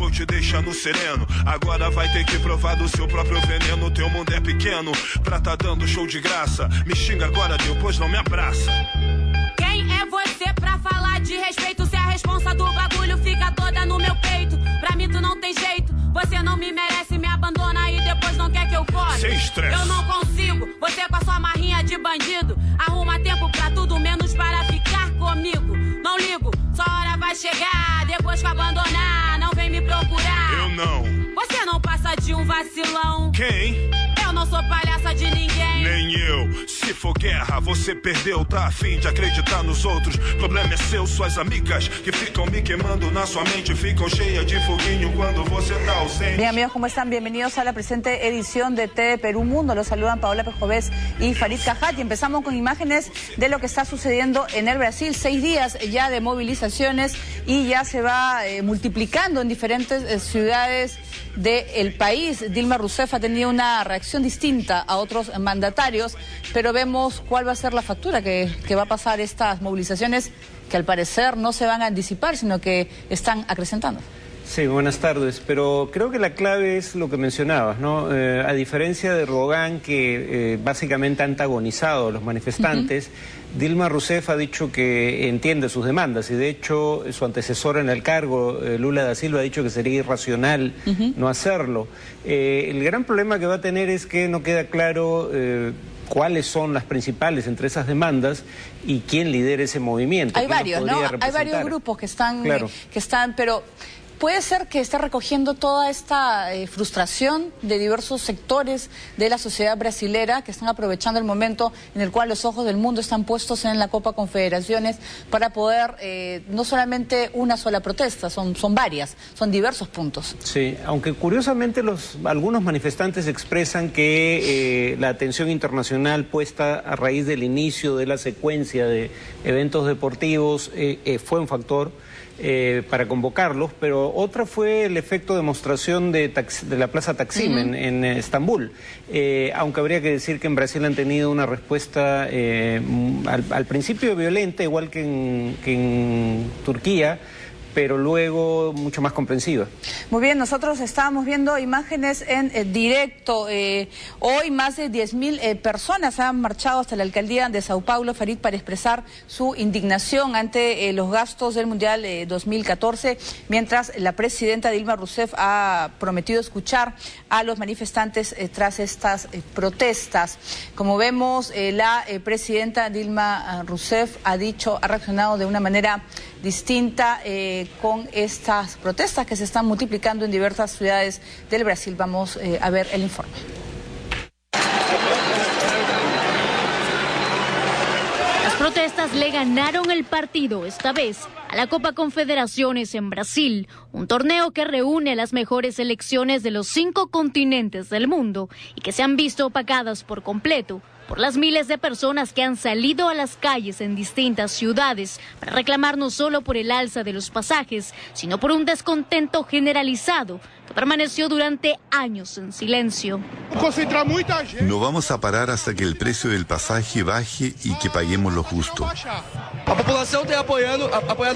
vou te deixando sereno. Agora vai ter que provar do seu próprio veneno. Teu mundo é pequeno pra tá dando show de graça. Me xinga agora, depois não me abraça. Quem é você pra falar de respeito? Se a responsa do bagulho fica toda no meu peito. Pra mim tu não tem jeito. Você não me merece, me abandona e depois não quer que eu corte. Sem estresse. Eu não consigo, você com a sua marrinha de bandido. Arruma tempo pra tudo, menos para ficar comigo. Não ligo, sua hora vai chegar. Depois que abandonar, não vem me procurar. Eu não. Você não passa de um vacilão. Quem? Eu não sou palhaça de ninguém. Nem eu. Se for guerra, você perdeu. Tá afim de acreditar nos outros. Problema é seu, suas amigas que ficam me queimando na sua mente. Ficam cheias de foguinho quando você tá ausente. Bien, amigos, ¿cómo están? Bienvenidos a la presente edición de TV Perú Mundo. Los saludan Paola Pejovés y Farid Cajat. Y empezamos con imágenes de lo que está sucediendo en el Brasil. 6 días ya de movilizaciones y ya se va multiplicando en diferentes ciudades del país. Dilma Rousseff ha tenido una reacción distinta a otros mandatarios, pero vemos cuál va a ser la factura que va a pasar estas movilizaciones, que al parecer no se van a disipar, sino que están acrecentando. Sí, buenas tardes, pero creo que la clave es lo que mencionabas, ¿no? A diferencia de Erdogan, que básicamente ha antagonizado a los manifestantes, Dilma Rousseff ha dicho que entiende sus demandas y de hecho su antecesor en el cargo, Lula da Silva, ha dicho que sería irracional no hacerlo. El gran problema que va a tener es que no queda claro cuáles son las principales entre esas demandas y quién lidera ese movimiento. Hay varios, ¿no? Hay varios grupos que están, claro, pero puede ser que esté recogiendo toda esta frustración de diversos sectores de la sociedad brasilera que están aprovechando el momento en el cual los ojos del mundo están puestos en la Copa Confederaciones para poder, no solamente una sola protesta, son varias, son diversos puntos. Sí, aunque curiosamente algunos manifestantes expresan que la atención internacional puesta a raíz del inicio de la secuencia de eventos deportivos fue un factor para convocarlos, pero otra fue el efecto de demostración de la Plaza Taksim en Estambul, aunque habría que decir que en Brasil han tenido una respuesta al principio violenta, igual que en Turquía, pero luego mucho más comprensiva. Muy bien, nosotros estábamos viendo imágenes en directo. Hoy más de 10.000 personas han marchado hasta la alcaldía de Sao Paulo, Farid, para expresar su indignación ante los gastos del Mundial 2014, mientras la presidenta Dilma Rousseff ha prometido escuchar a los manifestantes tras estas protestas. Como vemos, la presidenta Dilma Rousseff ha reaccionado de una manera distinta con estas protestas que se están multiplicando en diversas ciudades del Brasil. Vamos a ver el informe. Las protestas le ganaron el partido, esta vez a la Copa Confederaciones en Brasil, un torneo que reúne las mejores selecciones de los 5 continentes del mundo y que se han visto opacadas por completo por las miles de personas que han salido a las calles en distintas ciudades para reclamar no solo por el alza de los pasajes, sino por un descontento generalizado que permaneció durante años en silencio. No vamos a parar hasta que el precio del pasaje baje y que paguemos lo justo.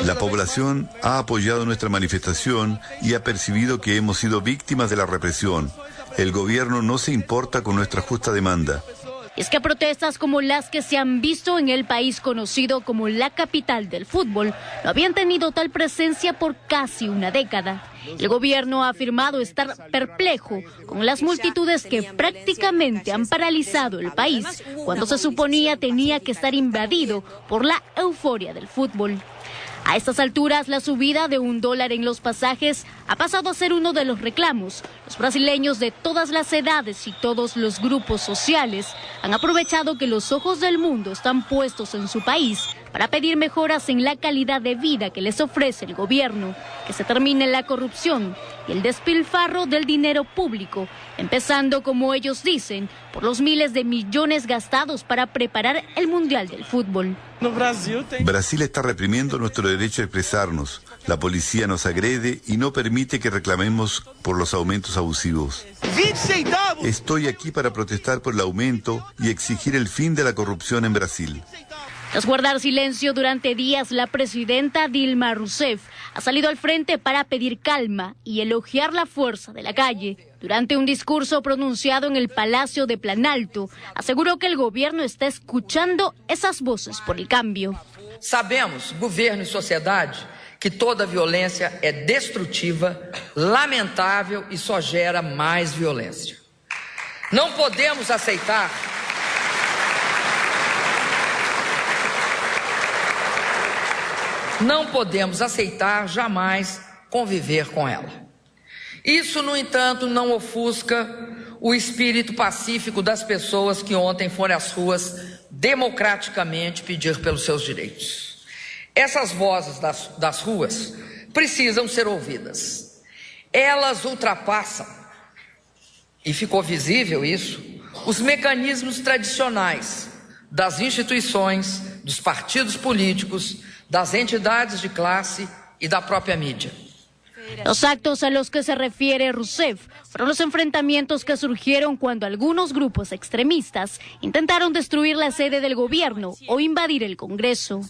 La población ha apoyado nuestra manifestación y ha percibido que hemos sido víctimas de la represión. El gobierno no se importa con nuestra justa demanda. Es que protestas como las que se han visto en el país conocido como la capital del fútbol no habían tenido tal presencia por casi una década. El gobierno ha afirmado estar perplejo con las multitudes que prácticamente han paralizado el país cuando se suponía tenía que estar invadido por la euforia del fútbol. A estas alturas, la subida de $1 en los pasajes ha pasado a ser uno de los reclamos. Los brasileños de todas las edades y todos los grupos sociales han aprovechado que los ojos del mundo están puestos en su país para pedir mejoras en la calidad de vida que les ofrece el gobierno, que se termine la corrupción y el despilfarro del dinero público, empezando, como ellos dicen, por los miles de millones gastados para preparar el Mundial del Fútbol. Brasil está reprimiendo nuestro derecho a expresarnos. La policía nos agrede y no permite que reclamemos por los aumentos abusivos. Estoy aquí para protestar por el aumento y exigir el fin de la corrupción en Brasil. Tras guardar silencio durante días, la presidenta Dilma Rousseff ha salido al frente para pedir calma y elogiar la fuerza de la calle. Durante un discurso pronunciado en el Palacio de Planalto, aseguró que el gobierno está escuchando esas voces por el cambio. Sabemos, governo e sociedade, que toda violência é destrutiva, lamentável e só gera mais violência. Não podemos aceitar jamais conviver com ela. Isso, no entanto, não ofusca o espírito pacífico das pessoas que ontem foram às ruas democraticamente pedir pelos seus direitos. Essas vozes das ruas precisam ser ouvidas. Elas ultrapassam, e ficou visível isso, os mecanismos tradicionais das instituições, dos partidos políticos, das entidades de clase y da propia mídia. Los actos a los que se refiere Rousseff fueron los enfrentamientos que surgieron cuando algunos grupos extremistas intentaron destruir la sede del gobierno o invadir el Congreso.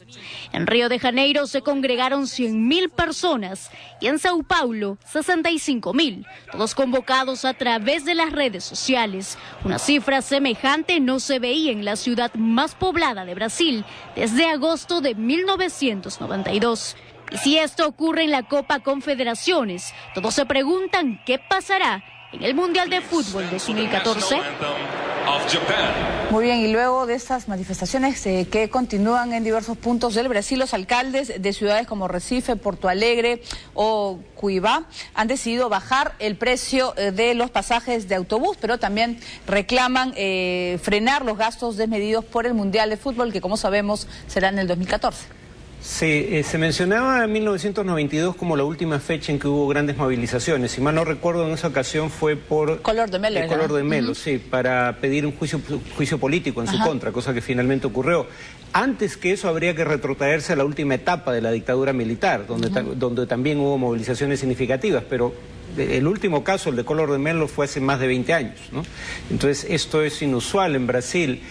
En Río de Janeiro se congregaron 100.000 personas y en Sao Paulo 65.000, todos convocados a través de las redes sociales. Una cifra semejante no se veía en la ciudad más poblada de Brasil desde agosto de 1992. Y si esto ocurre en la Copa Confederaciones, todos se preguntan qué pasará en el Mundial de Fútbol 2014. Muy bien, y luego de estas manifestaciones que continúan en diversos puntos del Brasil, los alcaldes de ciudades como Recife, Porto Alegre o Cuiabá han decidido bajar el precio de los pasajes de autobús, pero también reclaman frenar los gastos desmedidos por el Mundial de Fútbol, que como sabemos será en el 2014. Sí, se mencionaba 1992 como la última fecha en que hubo grandes movilizaciones. Si mal no recuerdo, en esa ocasión fue por Color de Melo. El Color de Melo, sí, para pedir un juicio político en su contra, cosa que finalmente ocurrió. Antes que eso habría que retrotraerse a la última etapa de la dictadura militar, donde también hubo movilizaciones significativas, pero el último caso, el de Color de Melo, fue hace más de 20 años, ¿no? Entonces esto es inusual en Brasil.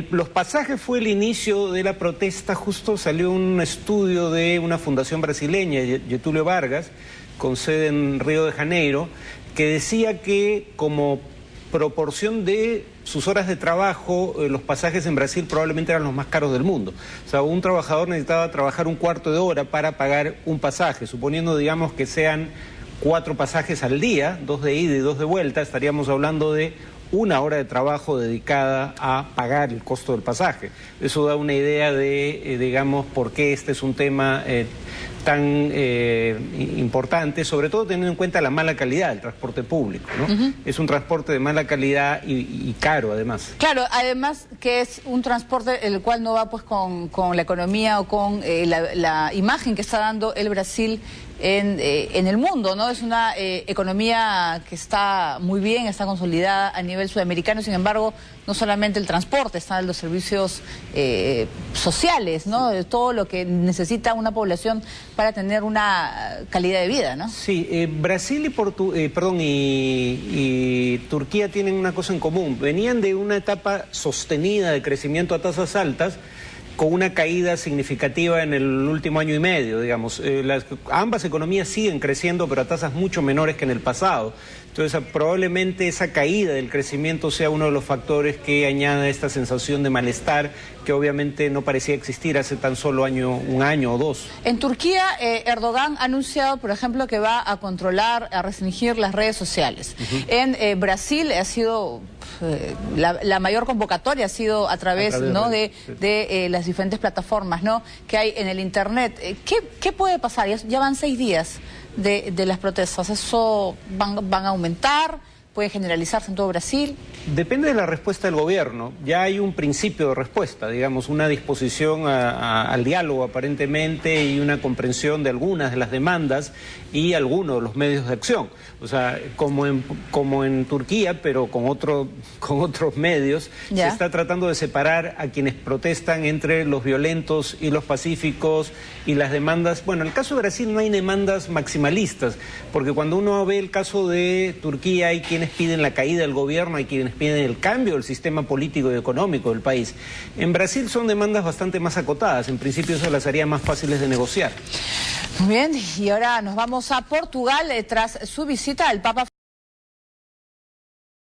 Los pasajes fue el inicio de la protesta. Justo salió un estudio de una fundación brasileña, Getúlio Vargas, con sede en Río de Janeiro, que decía que como proporción de sus horas de trabajo, los pasajes en Brasil probablemente eran los más caros del mundo. O sea, un trabajador necesitaba trabajar un cuarto de hora para pagar un pasaje, suponiendo, digamos, que sean 4 pasajes al día, 2 de ida y 2 de vuelta, estaríamos hablando de 1 hora de trabajo dedicada a pagar el costo del pasaje. Eso da una idea de, digamos, por qué este es un tema tan importante, sobre todo teniendo en cuenta la mala calidad del transporte público, ¿no? Es un transporte de mala calidad y caro, además. Claro, además que es un transporte el cual no va pues con la economía o con la imagen que está dando el Brasil en el mundo, ¿no? Es una economía que está muy bien, está consolidada a nivel sudamericano. Sin embargo, no solamente el transporte, están los servicios sociales, ¿no? Todo lo que necesita una población para tener una calidad de vida, ¿no? Sí, Brasil y Turquía tienen una cosa en común. Venían de una etapa sostenida de crecimiento a tasas altas, con una caída significativa en el último año y medio, digamos. Ambas economías siguen creciendo, pero a tasas mucho menores que en el pasado. Entonces, probablemente esa caída del crecimiento sea uno de los factores que añade esta sensación de malestar que obviamente no parecía existir hace tan solo un año o 2. En Turquía, Erdogan ha anunciado, por ejemplo, que va a controlar, a restringir las redes sociales. En Brasil ha sido... la mayor convocatoria ha sido a través ¿no? de las diferentes plataformas, ¿no? que hay en el Internet. ¿Qué puede pasar? Ya van 6 días de las protestas. ¿Eso van a aumentar? ¿Puede generalizarse en todo Brasil? Depende de la respuesta del gobierno. Ya hay un principio de respuesta, digamos, una disposición al diálogo aparentemente y una comprensión de algunas de las demandas y algunos de los medios de acción. O sea, como en Turquía, pero con otros medios, se está tratando de separar a quienes protestan entre los violentos y los pacíficos y las demandas. Bueno, en el caso de Brasil no hay demandas maximalistas, porque cuando uno ve el caso de Turquía hay quienes quienes piden la caída del gobierno, hay quienes piden el cambio del sistema político y económico del país. En Brasil son demandas bastante más acotadas, en principio eso las haría más fáciles de negociar. Muy bien, y ahora nos vamos a Portugal tras su visita al Papa